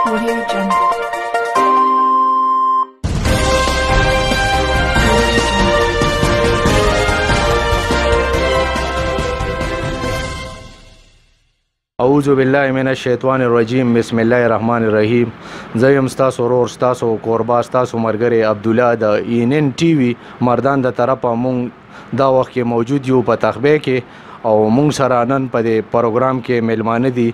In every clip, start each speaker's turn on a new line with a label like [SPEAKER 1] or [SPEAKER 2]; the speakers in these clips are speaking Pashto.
[SPEAKER 1] Audio Jungle.
[SPEAKER 2] اعوذ بالله من الشیطان الرجیم بسم الله الرحمن الرحیم. زیم ستاسو ورور ستاسو قربا ستاسو مرګری عبد الله د اینن ټي وي مردان د طرفه مونږ دا وخت کې موجود یو په تخبه کې او مونږ سره نن په دې پروګرام کې ملمانه دي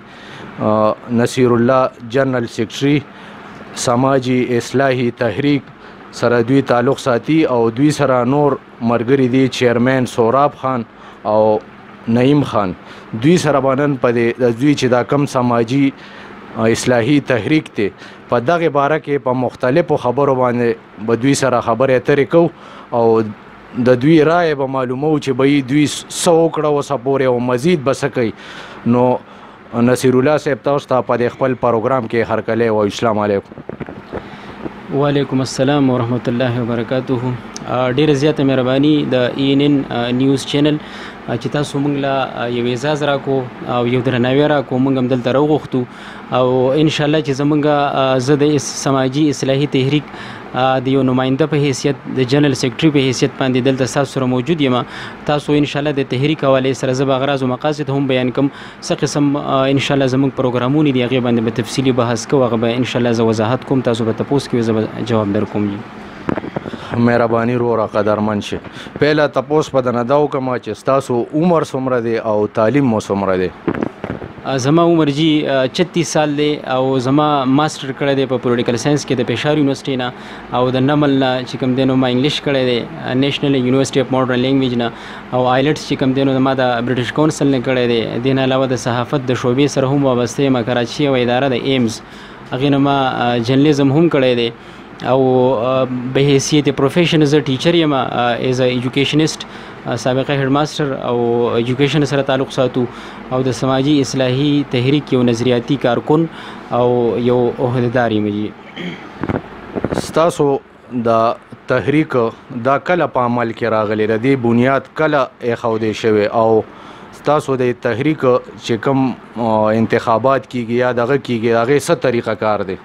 [SPEAKER 2] نصیر الله جنرال سیکرټري سماجی اصلاحي تحریک سره دوی تعلق ساتي او دوی سره نور مرګری دي چیرمن سوراب خان او نعیم خان. دوی سره باندې په دوی چې دا کم سماجی اصلاحي تحریک ته په دغه باره کې په مختلفو خبرو باندې به دوی سره خبرې اترې کوو او د دوی رائے به معلومو چې به دوی څه وکړه اوسه پورې او مزید به څه کوي. نو نصیر الله صاحب تاسو ته په خپل پروګرام کې هرکلی او اسلام علیکم.
[SPEAKER 3] وعلیکم السلام ورحمت الله وبرکاته. ډیره زیاته مهرباني د اینن نیوز چینل چې تاسو موږ له یو اعزاز راکو او یو درناوی راکو. موږ هم دلته راوغوښتو او ان شاء الله چې زمونږ زه د سماجی اصلاحي تحریک د یو نماینده په حیثیت د جنرال سیکرټري په حیثیت باندې دلته تاسو سره موجود یم. تاسو ان شاء الله د تحریک حواله سره زه به اغراض او مقاصد هم بیان کوم. څه قسم ان شاء الله زموږ پروګرامونه دي هغه باندې به تفصیلی بحث کوو. هغه به ان شاء الله زه وضاحت کوم. تاسو به تاسو کې زه جواب درکوم.
[SPEAKER 2] مهرباني وروره قدرمن شي. پهله تاسو په دنه داو کوم چې تاسو عمر څومره دی او تعلیم مو څومره دی؟
[SPEAKER 3] زما عمر جی 36 سال دی او زما ماستر کړی دی په پولیټیکل ساينس کې د پېښور یونیورسيټي نه او د نمل نه چې کوم دینو ما انګلیش کړی دی نېشنل یونیورسيټي اف ماډرن لینګویج نه او آیلټس چې کوم دینو ما د برټش کونسل نه کړی دی. دین علاوه د صحافت د شعبې سره هم وابسته یم. کراچي او اداره د ایمز هغې نه ما جرنالیزم هم کړی دی او به حیثیت پروفیشن از ټیچر یم ایز ا ایجوکیشنست سابقه هډ ماستر او ایجوکیشن سره تعلق ساتو او د سماجی اصلاحي تحریک یو نظریاتي کارکون او یو عہدیدار یم.
[SPEAKER 2] ستاسو د تحریک دا کله په عمل کې راغلی د دې بنیاد کله ایښودې شوی او ستاسو د تحریک چې کوم انتخابات کیږي یا دغه کیږي هغه څه طریقه کار دی؟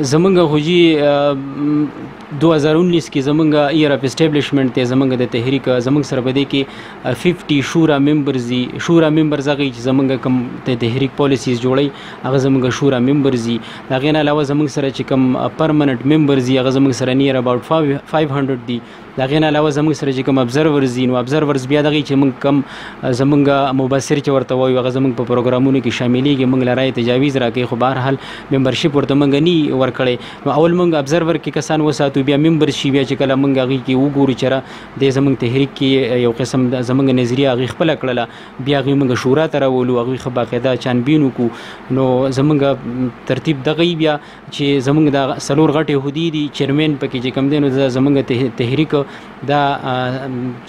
[SPEAKER 3] زمونږ خو جی 2019 کې زمونږ ایئر اف اسټیبلیشمنټ ته زمونږ د تحریک زمونږ سره بده کې 50 شورا ممبرز دي. شورا ممبرز هغه چې زمونږ کوم د تحریک پالیسیز جوړي هغه زمونږ شورا ممبرز دي. هغه نه علاوه زمونږ سره چې کوم پرمننت ممبرز دي هغه زمونږ سره نیر اباوت 500 دي. هغه نه علاوه زمونږ سره چې کوم ابزرورز دي نو ابزرورز بیا دغه چې موږ کوم زمونږ مبصر چې ورته وایو هغه زمونږ په پروګرامونو کې شاملېږي. موږ لرای تجاویز راکې خو بهر حال ممبرشپ ورته موږ نه ورکړي. نو اول موږ ابزرور کې کسان وساتو بیا ممبر شي بیا چې کله موږ هغه کې وګورو چې د زمونږ تحریک کې یو قسم د زمونږ نظریه هغه خپل کړله بیا هغه موږ شورا ته راولو هغه خو باقاعده چانبین وکړو. نو زمونږ ترتیب دغه بیا چې زمونږ د سلور غټ يهودي دي چیرمن پکې چې کم دي نو زمونږ تحریک دا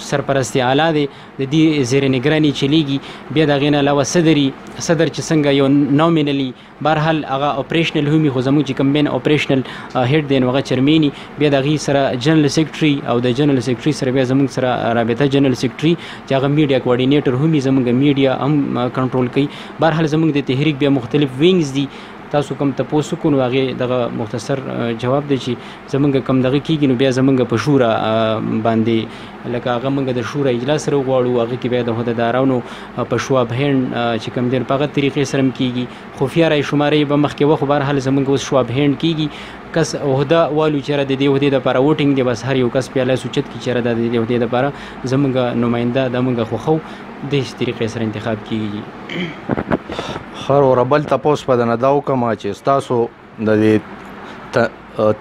[SPEAKER 3] سرپرستی اعلی دی د دې زیر نگرانی چلیږي. بیا دغه نه علاوه صدر چې څنګه یو نومینلی بهرحال هغه اپریشنل همي خو زموږ چې کوم بین اپریشنل هډ دی هغه چرمینی بیا دغه سره جنرال سیکرټري او د جنرال سیکرټري سره بیا زموږ سره رابطه جنرال سیکرټري چې هغه میډیا کوارډینیټر همي زموږ میډیا هم کنټرول کوي. بهرحال زموږ د تحریک بیا مختلف وینګز دي. تاسو کوم تاسو کو نو هغه دغه مختصر جواب دی چې زمونږ کم دغه کیږي نو بیا زمونږ په شورا باندې لکه هغه موږ د شورا اجلاس سره غواړو هغه کې بیا د عہدیدارانو په شوا بهن چې کم دین په هغه طریقې سره کیږي. خفیه رای شمارې به مخکې وخت بهر حال زمونږ اوس شوا بهن کیږي. کس عہده والو چیرې د دې عہدې لپاره ووټینګ دی بس هر یو کس پیاله سوچت کی چیرې د دې عہدې لپاره زمونږ نماینده د موږ خو د دې طریقې سره انتخاب کیږي.
[SPEAKER 2] خر اور بل تاسو په دنه داو کوم چې تاسو د دې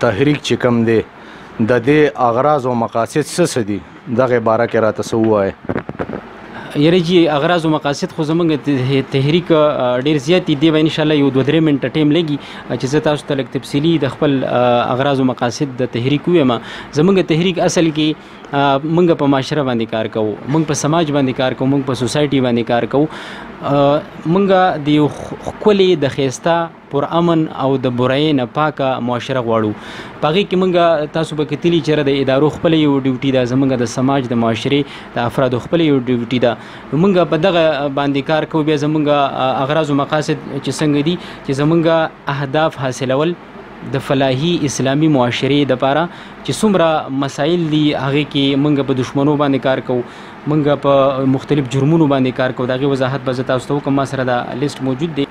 [SPEAKER 2] تحریک چې کوم دی د دې اغراض او مقاصد څه دي دغه باره کې راته څه وایي؟
[SPEAKER 3] یره جی اغراض او مقاصد خو زمونږ تحریک ډیر زیات دي به ان شاء الله یو 2-3 منټه ټیم لګي چې زه تاسو ته لږ تفصیلی د خپل اغراض او مقاصد د تحریک وایم. زمونږ تحریک اصل کې موږ په معاشره باندې کار کوو، موږ په سماج باندې کار کوو، موږ په سوسایټي باندې کار کوو. موږ د یو ښکلي د ښایسته پر امن او د برایې نه پاکه معاشره غواړو. په هغې کې موږ تاسو به کتلي چېرې د ادارو خپله یو ډیوټي ده، زموږ د سماج د معاشرې د افرادو خپله یو ډیوټي ده. موږ په دغه باندې کار کوو. بیا زموږ اغراض او مقاصد چې څنګه دي چې زموږ اهداف حاصلول د فلاحي اسلامي معاشرې دپاره چې څومره مسایل دي هغې کې موږ په دشمنو باندې کار کوو، موږ په مختلف جرمونو باندې کار کوو. د هغې وضاحت به زه تاسو ته وکړم. ما سره دا لیست موجود دی.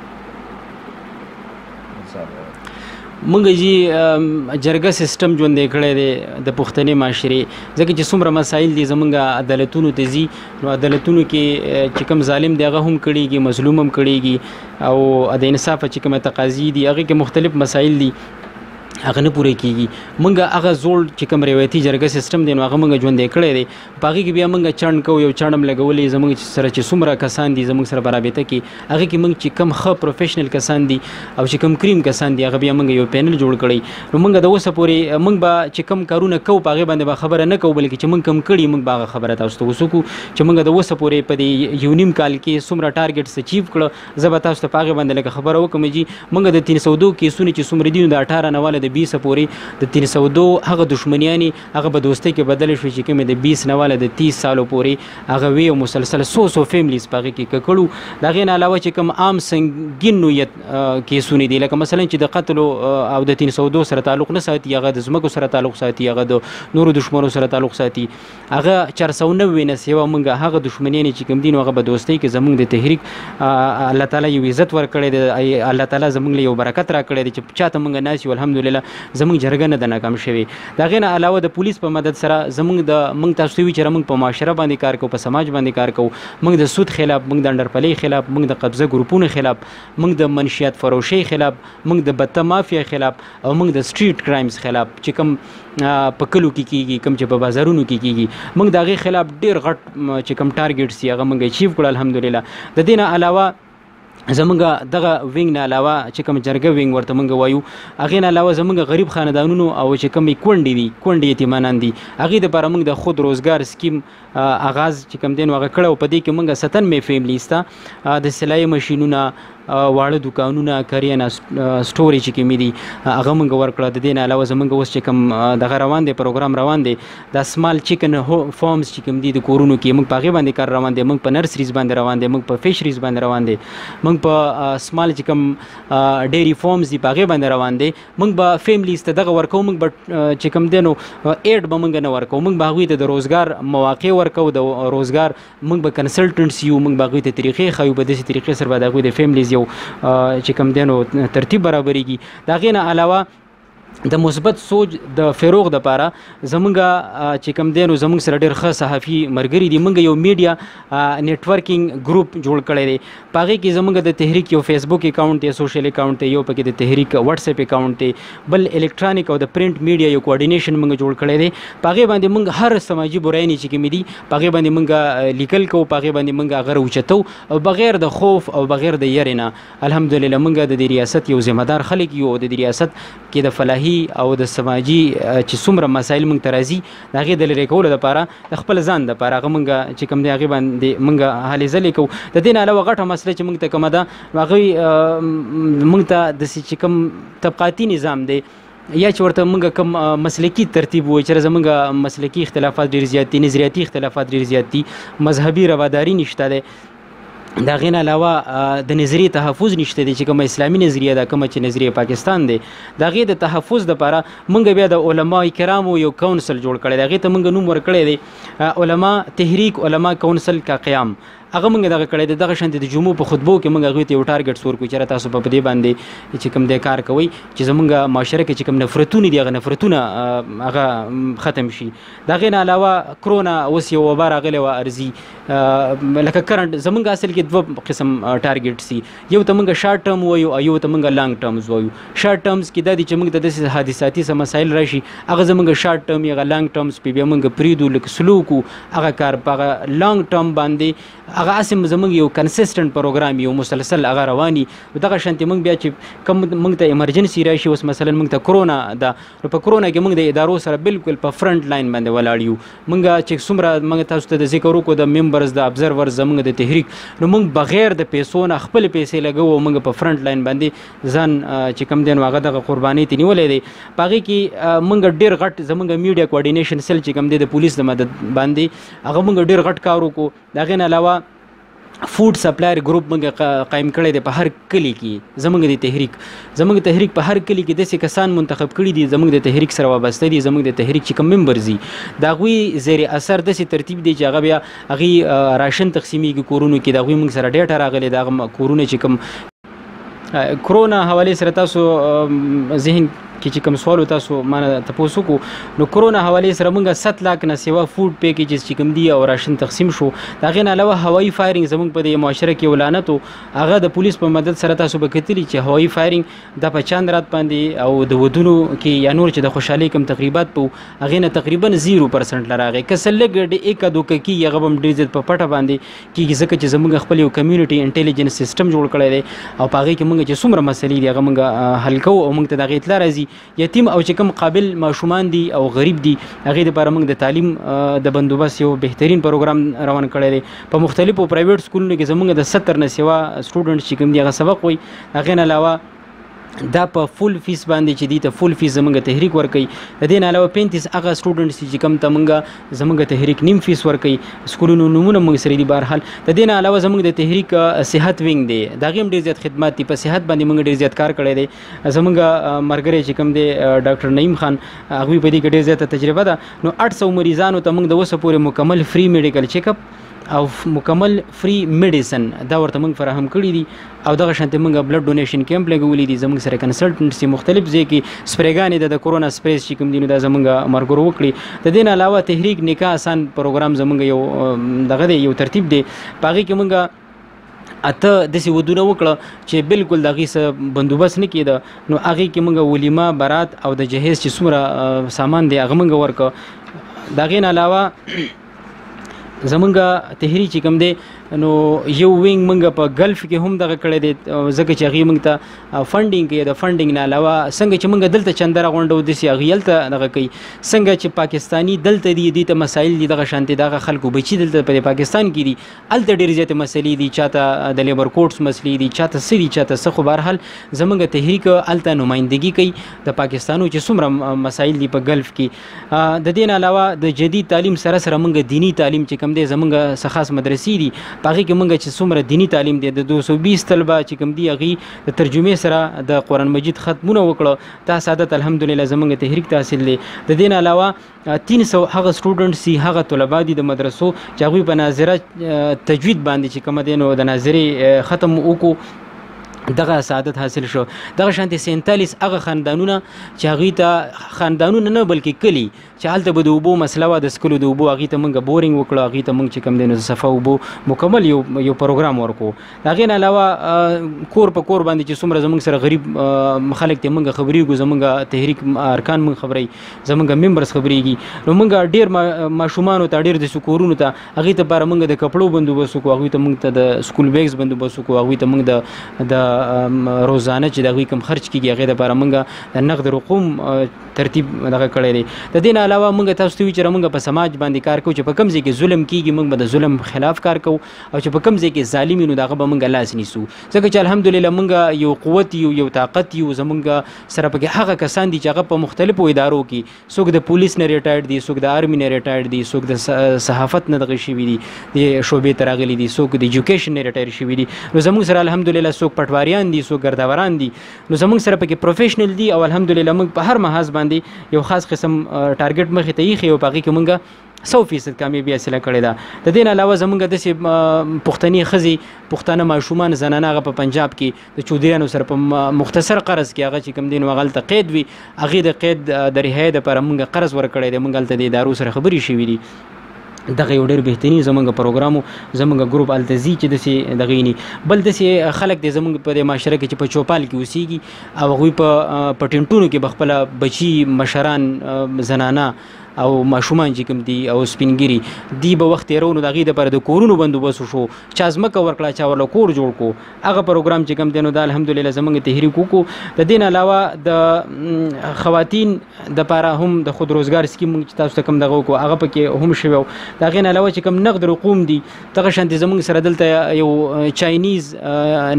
[SPEAKER 3] موږ جی جرګه سیستم ژوندی کړی دی د پښتنې معاشرې، ځکه چې څومره مسایل دي زموږ عدالتونو ته ځي، نو عدالتونو کې چې کوم ظالم دی هغه هم کړیږي، مظلوم هم کړیږي، او د انصاف چې کومه تقاضي دي هغې کې مختلف مسایل دي هغه نه پوره کیږي. موږ هغه زوړ چې کوم روایتي جرګه سیستم دی نو هغه موږ ژوندی کړی دی. په هغې کې بیا موږ چڼ کوو، یو چڼ هم لګولی زموږ سره چې څومره کسان دي زموږ سره په رابطه کې، هغې کې موږ چې کوم ښه پروفیشنل کسان دي او چې کوم کریم کسان دي هغه بیا موږ یو پینل جوړ کړی. نو موږ د اوسه پورې موږ به چې کوم کارونه کوو په هغې باندې به خبره نه کوو، بلکې چې موږ کوم کړي موږ به هغه خبره تاسو ته وسوکو چې موږ د اوسه پورې په دې یو نیم کال کې څومره ټارګټس اچیو کړه. زه به تاسو ته په هغې باندې لکه خبره وکړم جي موږ د 302 کیسونه چې څومره دي د 18 نه واله د 20 پورې د 302 هغه دښمنیانې هغه به دوستۍ کې بدله شوې چې کومې د 20 نه واله د 30 سالو پورې هغه وی او مسلسل څو فیملیز په هغې کې کړو. د هغې نه علاوه چې کوم عام سنګین نوعیت کیسونه دي لکه مثلا چې د قتل او د 302 سره تعلق نه ساتي، هغه د ځمکو سره تعلق ساتي، هغه د نورو دښمنو سره تعلق ساتي، هغه 490 نه سیوا موږ هغه دښمنیانې چې کوم دي نو هغه به دوستۍ کې زموږ د تحریک الله تعالی یو عزت ورکړی دی، الله تعالی زموږ له یو برکت راکړی دی چې چاته موږ ناست یو الحمدلله زموږ جرګه نه ده ناکام شوې. د هغې نه علاوه د پولیس په مدد سره موږ تاسو ته وي چې موږ په معاشره باندې کار کوو، په سماج باندې کار کوو. موږ د سود خلاف، موږ د انډرپلۍ خلاف، موږ د قبضه ګروپونو خلاف، موږ د منشیات فروشۍ خلاف، موږ د بته مافیا خلاف، او موږ د سټریټ کرایمز خلاف چې کوم په کلو کې کیږي، کوم چې په بازارونو کې کیږي، موږ د هغې خلاف ډېر غټ چې کوم ټارګټس دي هغه موږ اچیو کړل الحمدلله. د دې نه علاوه زمونږ دغه وینګ نه علاوه چې کوم جرګه وینګ ورته موږ وایو، هغې نه علاوه زمونږ غریب خاندانونو او چې کومې کونډې دي، کونډې یتیمانان دي، هغې دپاره موږ د خود روزګار سکیم آغاز چې کوم دی نو هغه کړی او په دې کې موږ 97 فیملیز ته د سلایي مشینونه، واړه دوکانونه، کریانه سټورې چې کومې دي هغه موږ ورکړه. د دې نه علاوه زموږ اوس چې کوم دغه روان دی پروګرام روان دی د سمال چکن فارمز چې کوم دي د کورونو کې موږ په هغې باندې کار روان دی، موږ په نرسریز باندې روان دی، موږ په فیشریز باندې روان دی، موږ په سمال چې کوم ډیری فارمز دي په هغې باندې روان دی. موږ به فیملیز ته دغه ورکوو، موږ به چې کوم دی نو ایډ به موږ نه ورکوو، موږ به هغوی ته د روزګار مواقع ورکوو، د روزګار موږ به کنسلټنټس یو، موږ به هغوی ته طریقې ښیو، په داسې طریقې سره به د هغوی د فیملیز یو چې کوم دی نو ترتیب برابرېږي. د هغې نه علاوه د مثبت سوچ د فروغ دپاره زمونږ چې کوم دی نو زمونږ سره ډېر ښه صحافي ملګري دي. موږ یو میډیا نیټورکینګ ګروپ جوړ کړی دی، په هغې کې زمونږ د تحریک یو فیسبوک اکاونټ دی، سوشل اکاونټ دی، یو پکې د تحریک واتساپ اکاونټ دی، بل الکترانیک او د پرنټ میډیا یو کوارډینیشن موږ جوړ کړی دی. په هغې باندې موږ هر سماجي برایانې چې کومې دي په هغې باندې موږ لیکل کوو، په هغې باندې موږ هغه راوچتو او بغیر د خوف او بغیر د یرې نه الحمدلله موږ د دې ریاست یو ذمه دار خلک یو، او د دې ریاست کې د فلاحي او د سماجي چې څومره مسایل موږ ته راځي د هغې د لرې کولو دپاره د خپل ځان دپاره هغه موږ چې کوم دی هغې باندې موږ هلې ځلې کوو. د دې نه علاوه غټه مسله چې موږ ته کومه ده هغوی موږ ته داسې چې کوم طبقاتي نظام دی یا چې ورته موږ کوم مسلکي ترتیب وایي چې زموږ مسلکي اختلافات ډېر زیات دي، نظریاتي اختلافات ډېر زیات دي، مذهبي رواداري نشته دی. د هغې نه علاوه د نظریې تحفظ نشته دی چې کومه اسلامي نظریه ده، کومه چې نظریه پاکستان دی، د هغې د تحفظ دپاره موږ بیا د علما کرامو یو کونسل جوړ کړی دی، هغې ته موږ نوم ورکړی دی علما تحریک علما کونسل کا قیام. هغه موږ دغه کړی دی. دغه شانتې د جمعو په خطبو کې موږ هغوی ته یو ټارګټس ورکړو چې تاسو په دې باندې چې کوم دی کار کوئ چې زموږ معاشره کې چې کوم نفرتونه دي هغه نفرتونه هغه ختم شي. د هغې نه علاوه کرونا اوس یو وبا راغلی وه ارضي لکه کرنټ زموږ اصل کې دوه قسم ټارګټس دي، یو ته موږ شارټ ټرم وایو او یو ته موږ لانګ ټرمز وایو. شارټ ټرمز کې دا دي چې موږ ته داسې حادثاتي څه مسایل راشي هغه زموږ شارټ ټرم یا لانګ ټرمز پې بیا موږ پرېږدو، لږ سلو کړو هغه کار په هغه لانګ ټرم باندې هغه اسم زمونږ یو کنسسټنټ پروګرام یو مسلسل هغه رواني دغه شانتي موږ بیا چې کوم موږ ته ایمرجنسي راشي اوس مثلا موږ ته کرونا ده نو په کرونا کې موږ د ادارو سره بالکل په فرنٹ لاین باندې ولاړ یو موږ چې څومره موږ تاسو ته د ذکر وکړو د ممبرز د ابزرورز زموږ د تحریک نو موږ بغیر د پیسو نه خپل پیسې لګو موږ په فرنٹ لاین باندې ځان چې کم دین واغه د قرباني تی نیولې دی پاږي کې موږ ډیر غټ زموږ میډیا کوارډینیشن سیل چې کم دی د پولیس د مدد باندې هغه موږ ډیر غټ کار وکړو دغه نه علاوه فوډ سپلایر ګروپ موږ قائم کړی دی په هر کلی کې زموږ تحریک په هر کلی کې داسې کسان منتخب کړي دي زموږ د تحریک سره وابسته دي زموږ د تحریک چې کوم ممبرز دي د هغوی زیر اثر داسې ترتیب دی چې هغه بیا هغې راشن تقسیمیږي کورونو کې د هغوی موږ سره ډیټا راغلی د هغه کورونه چې کوم کرونا حوالې سره تاسو ذهن کې چې کوم سوال تاسو مانه تاسو کو نو کرونا حواله سره موږ 7 लाख نه سیوا فوډ پیکیجز چې کوم دی او راشن تقسیم شو دا غین علاوه هوایي فایرینګ زموږ په د معاشره کې ولانت هغه د پولیس په مدد سره تاسو به کتلی چې هوایي فایرینګ د 50 رات باندې او د ودونو کې یا نور چې د خوشحالي کوم تقریبات په هغه نه تقریبا 0% لراغه کسلګ د یک دوک کې یغه بم ډیزل په پټه باندې کې ځکه چې زموږ خپل یو کمیونټي انټيليجنس سیستم جوړ کړی دی او پاغه کې موږ چې څومره مسلې دی هغه موږ حل کوو او موږ ته د اطلاع راځي یتیم او چې کوم قابل ماشومان دي او غریب دي هغه لپاره موږ د تعلیم د بندوبست یو بهترین پروګرام روان کړی دی په مختلفو پرایویټ سکولونو کې زموږ د 70 نه سیوا سټوډنټ چې کوم دي هغه سبق وي هغه نه علاوه دا په فول فیس باندې چې دی ته فول فیس زمونږ تحریک ورکوي د دې نه علاوه 35 هغه سټوډنټس چې کوم ته موږ زمونږ تحریک نیم فیس ورکوي سکولونو نمونه موږ سره دي بهرحال د دې نه علاوه زمونږ د تحریک صحت وینګ دی دا غیم ډیر زیات خدمات دي په صحت باندې موږ ډیر زیات کار کړی دی زمونږ مرګري چې کوم دی ډاکټر نعیم خان هغه په دې کې ډیر زیات تجربه ده نو 800 مریضانو ته موږ د وسه پورې مکمل فری میډیکل چیک اپ او مکمل فری میډیسن دا ورته موږ فراهم کړی دي او دغه شانتي موږ بلډ ډونیشن کیمپ لګولې دي زموږ سره کنسلټنټس مختلف ځای کې سپریګانې د کورونا سپریز چې کوم دي نو دا زموږ مرګور وکړي د دې علاوه تحریک نکاح آسان پروګرام زموږ یو دغه یو ترتیب دی پاږي کې موږ اته داسې ودونه وکړه چې بالکل دغه څه بندوبست نه کېده نو هغه کې موږ ولیمه برات او د جهیز چې څومره سامان دی هغه موږ ورکړه دغه نه علاوه زمونږ تحریک چې کوم دی نو یو وینګ موږ په ګلف کې هم دغه کړی دی ځکه چې هغې موږ ته فنډینګ کوي د فنډینګ نه علاوه څنګه چې موږ دلته چندره غونډو داسې هغې هلته دغه کوي څنګه چې پاکستاني دلته دي دې ته مسایل دي دغه شانتې دغه خلکو بچي دلته په پاکستان کې دي هلته ډېرې زیاتې مسلې دي چاته د لیبر کوډس مسلې دي چاته څه دي چاته څه خو بهرحال زموږ تحریک هلته نمایندګي کوي د پاکستانو چې څومره مسایل دي په ګلف کې د دې نه علاوه د جدید تعلیم سره سره موږ دینی تعلیم چې کوم دی زموږ څه خاص مدرسې دي پاغي کې موږ چې څومره دینی تعلیم دی د 220 طلبه چې کوم دی هغه د ترجمه سره د قران مجید ختمونه وکړه تا سعادت الحمدلله زموږ تحریک تحصیل دی د دې نه علاوه 300 هغه سټوډنټس سي هغه طلبه دي د مدرسو چې هغه په ناظره تجوید باندې چې کوم دی نو د ناظری ختم وکړو دغه سعادت حاصل شو دغه شانتي 47 هغه خاندانونه چې هغه ته خاندانونه نه بلکې کلی چې حالت به د اوبو مسله و د سکلو د اوبو هغه ته موږ بورینګ وکړو هغه ته موږ چې کم دینو صفه اوبو مکمل یو پروګرام ورکو هغه نه علاوه کور په کور باندې چې څومره زموږ سره غریب خلک ته موږ خبرېږو زموږ تحریک ارکان موږ خبرې زموږ ممبرز خبرېږي نو موږ ډیر ماشومان ته ډیر د سکورونو ته هغه ته بار موږ د کپړو بندوبست وکړو هغه ته موږ ته د سکول بیگز بندوبست وکړو هغه ته موږ د روزانه چې دغه کوم خرج کیږي هغه لپاره موږ د نقد رقم ترتیب دغه کړی دی د دې علاوه موږ تاسو ته چې موږ په سماج باندې کار کوو چې په کوم ځای کې ظلم کیږي موږ به د ظلم خلاف کار کوو او چې په کوم ځای کې ظالم نو دغه به موږ لاس نیسو ځکه چې الحمدلله موږ یو قوت یو طاقت یو زموږ سره په هغه کسان دي چې هغه په مختلفو ادارو کې څوک د پولیس نه ریټایرډ دي څوک د آرمي نه ریټایرډ دي څوک د صحافت نه دغه شوي دي د شعبې ته راغلي دي څوک د ایجوکیشن نه ریټایر شوي دي نو زموږ سره الحمدلله څوک پټواریان دي څوک ګردوران دي نو زموږ سره پکې پروفیشنل دي او الحمدلله موږ په هر محاذ باندې یو خاص قسم ټارګټ مخې ته یې خو پکې کې موږ 100% کامیابی حاصله کړې ده د دې نه علاوه زموږ د پښتني خزي پښتانه ماشومان زنانه په پنجاب کې د چودریانو سره په مختصر قرض کې هغه چې کوم دین وغلطه قید وي هغه د قید د رهایی لپاره موږ قرض ورکړی دی موږ هلته د ادارو سره خبرې شوي دي دغه یو ډېر بهترین زموږ پروګرامو زموږ ګروپ التزی چې داسې دغه ني بل داسې خلک دی زموږ په معاشره کې چې په چوپال کې اوسېږي او هغوی په ټینټونو کې به خپله بچي مشران زنانه او ماشومان چې کوم دي او سپینګيري دی به وخت تیرو نو د هغې دپاره د کورونو بندوبست وشو چا ځمکه ورکړه چا ورله کور جوړ کړو هغه پروګرام چې کوم دی نو دا الحمدلله زموږ تحریک وکړو د دې نه علاوه د خواتین دپاره هم د خود روزګار سکیم چې تاسو ته کوم دغه وکړو هغه پکې هم شوی و د هغې نه علاوه چې کوم نقد رقوم دي دغه شانتې زموږ سره دلته یو چاینیز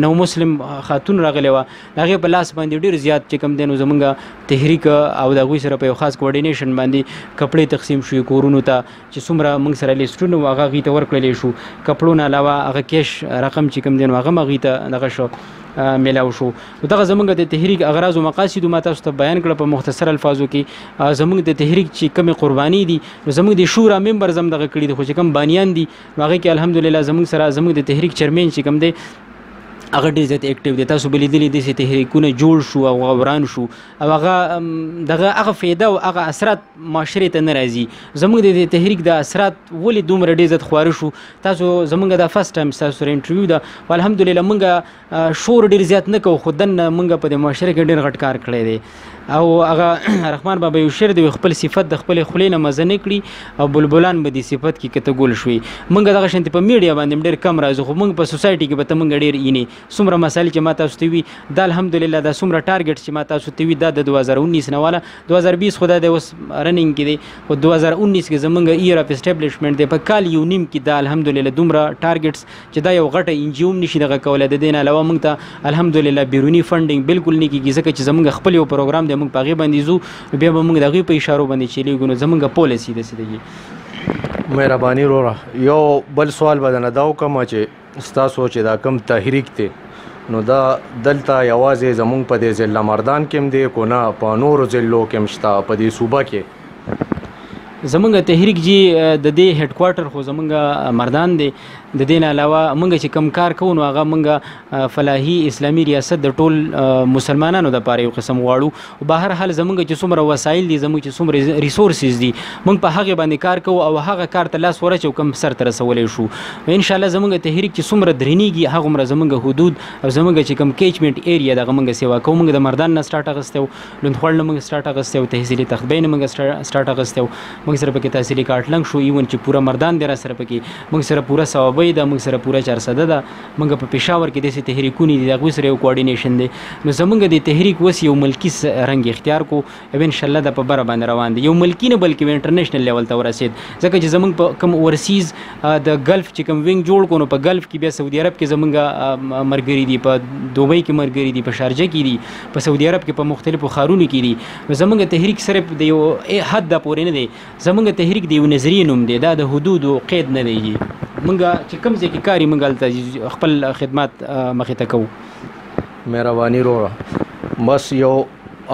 [SPEAKER 3] نو مسلم خاتون راغلی وه د هغې په لاس باندې ډېر زیات چې کوم دی نو زموږ تحریک او د هغوی سره په یو خاص کوارډینیشن باندې کپړې تقسیم شوې کورونو ته چې څومره موږ سره لیسټونه وو هغه هغوی ته ورکړلی شو کپړو نه علاوه هغه کیش رقم چې کوم دی نو هغه هم هغوی ته دغه شو میلاو شو دغه زموږ د تحریک اغراض او مقاصد ما تاسو ته بیان کړه په مختصر الفاظو کې زموږ د تحریک چې کومې قرباني دي نو زموږ د شورا ممبر زم دغه کړي دي خو چې کوم بانیان دي نو هغې کې الحمدلله زموږ سره زموږ د تحریک چیرمین چې کوم دی هغه ډېر زیات اکټیو دی تاسو به لیدلي داسې تحریکونه جوړ شو او وران شو او هغه فایده او هغه اثرات معاشرې ته نه راځي زموږ د تحریک د اثرات ولې دومره ډېر زیات خواره شو تاسو زموږ دا فرست ټایم ستاسو سره انټرویو ده او الحمدلله موږ شور ډېر زیات نه کوو خو دننه موږ په دې معاشره کې ډېر غټ کار کړی دی او هغه رحمان بابا یو شعر دی خپل صفت د خپلې خولې نه مزه نه کړي او بلبلان به دې صفت کې کته ګول شوي موږ دغه شانتې په میډیا باندې ډېر کم راځو خو موږ په سوسایټي کې به ته موږ ډېر اینې څومره مسایل چې ما تاسو ته وي دا الحمدلله دا څومره ټارګټ چې ما تاسو ته وي دا د 2019 نه واله 2020 خو دا د اوس رننګ کې دی خو 2019 کې زموږ ایئر اف اسټیبلیشمنټ دی په کال یو نیم کې دا الحمدلله دومره ټارګټس چې دا یو غټه انجیو هم نشي دغه کولی د دې نه علاوه موږ ته الحمدلله بیروني فنډینګ بالکل نه کېږي ځکه چې زموږ خپل یو پروګرام دی موږ په هغې باندې ځو بیا به موږ د هغوی په اشارو باندې چلیږو نو زموږ پالیسي داسې دی
[SPEAKER 2] مهرباني وروره یو بل سوال به درنه دا وکړم چې ستاسو چې دا کم تحریک دی نو دا دلته یوازې زمونږ په دې ضلع مردان کې هم دی که نه په نورو ضلعو کې هم شته په دې صوبه کې
[SPEAKER 3] زمونږ تحریک جی د دې هډ کوارټر خو زمونږ مردان دی د دې نه علاوه موږ چې کم کار کوو نو هغه موږ فلاحي اسلامي ریاست د ټول مسلمانانو دپاره یو قسم غواړو او به هر حال زموږ چې څومره وسایل دي زموږ چې څومره ریسورسز دي موږ په هغې باندې کار کوو او هغه کار ته لاس ورچو کم سر ته رسولی شو انشاءالله زموږ تحریک چې څومره درنیږي هغومره زموږ حدود او زموږ چې کم کیچمنټ ایریا دغه موږ سیوا کوو موږ د مردان نه سټارټ اخیستی و لوندخوړ نه موږ سټارټ اخیستی و تحصیلي تختبۍ نه موږ سټارټ اخیستی و موږ سره پکې تحصیلي کاټلنګ شو ایون چې پوره مردان دی را سره پکې موږ سره پوره صوابۍ ده موږ سره پوره 400 ده موږ په پېښور کې داسې تحریکونه دي د هغوی سره یو کوارډینیشن دی نو زموږ د تحریک اوس یو ملکي رنګ اختیار کو او انشاءالله دا په بره باندې روان دی یو ملکي نه بلکې انټرنیشنل لیول ته ورسېد ځکه چې زموږ په کوم اورسیز د ګلف چې کوم وینګ جوړ کړو نو په ګلف کې بیا سعودي عرب کې زموږ ملګري دي په دوبۍ کې ملګري دي په شارجه کې دي په سعودي عرب کې په مختلفو ښارونو کې دي نو زموږ تحریک صرف د یو حد پورې نه دی زموږ تحریک د یو نظریې نوم دی دا د حدودو قید نه دی موږ چې کوم ځای کې کار موږ هلته خپل خدمات مخې ته کوو
[SPEAKER 2] مهرباني وروره بس یو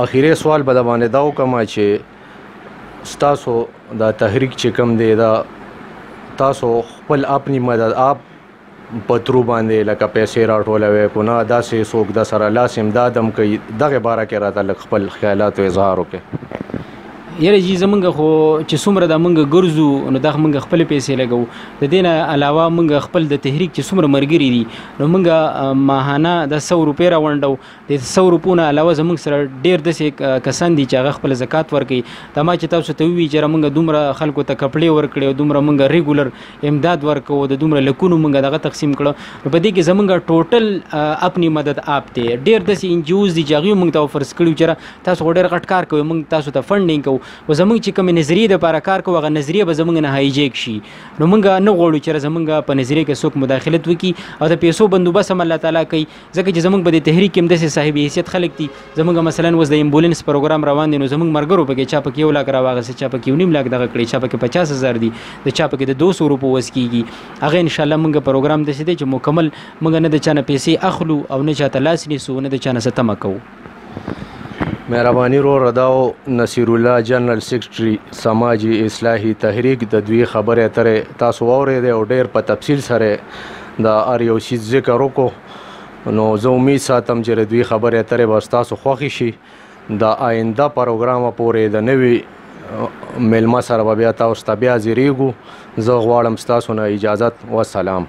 [SPEAKER 2] اخیری سوال به د باندې دا وکړم چې ستاسو دا تحریک چې کوم دی دا تاسو خپل اپنی مدد آپ په ترو باندې لکه پیسې راټولوئ که نه داسې څوک د سره لاس امداد هم کوي دغې باره کې راته لږ خپل خیالاتو اظهار وکړئ
[SPEAKER 3] یاره جی زمونږ خو چې څومره د مونږ ګرځو نو دغه مونږ خپلې پیسې لګوو د دې نه علاوه مونږ خپل د تحریک چې څومره ملګري دي نو مونږ ماهانه د 100 روپۍ راونډو د 100 روپو نه علاوه زمونږ سره ډېر داسې کسان دي چې هغه خپل زکات ورکوي دا ما چې تاسو ته ووایي چې مونږ دومره خلکو ته کپړې ورکړې او دومره مونږ ریګولر امداد ورکوو د دومره لکونو مونږ دغه تقسیم کړه نو په دې کې زمونږ ټوټل اپنی مدد آپ دی ډېر داسې انجیوز دي چې هغوی مونږ ته افرز کړي چې تاسو خو ډېر غټ کار کوئ مونږ تاسو ته فنډینګ کوو و زموږ چې کومې نظریې دپاره کار کوو هغه نظریه به زموږ نه هایجیک شي نو موږ نه غواړو چې زموږ په نظریه کې څوک مداخلت وکړي او د پیسو بندوبست هم الله تعالی کوي ځکه چې زموږ په دې تحریک کې هم داسې صاحب حیثیت خلک دي زموږ مثلا اوس د ایمبولینس پروګرام روان دی نو زموږ ملګرو پکې چا پکې 1 لاک راواغېسته چا پکې 1.5 لاک دغه کړي چا پکې 50,000 دي د چا پکې د 200 روپو وس کېږي هغه انشاءالله موږ پروګرام داسې دی چې مکمل موږ نه د چا نه پیسې اخلو او نه چاته لاس نیسو نه د چا نه څه تمه کوو
[SPEAKER 2] مهرباني وروره دا نصیر الله جنرال سیکرټري سماجي اصلاحي تحریک د دوی خبرې اترې تاسو واورېدې او ډېر په تفصیل سره د هر یو شي ذکر وکړو نو زه امید ساتم چې د دوی خبرې اترې به ستاسو خوښې شي د آینده پروګرامه پورې د نوي میلمه سره به بیا تاسو ته بیا زیریږو زه غواړم ستاسو نه اجازت وسلام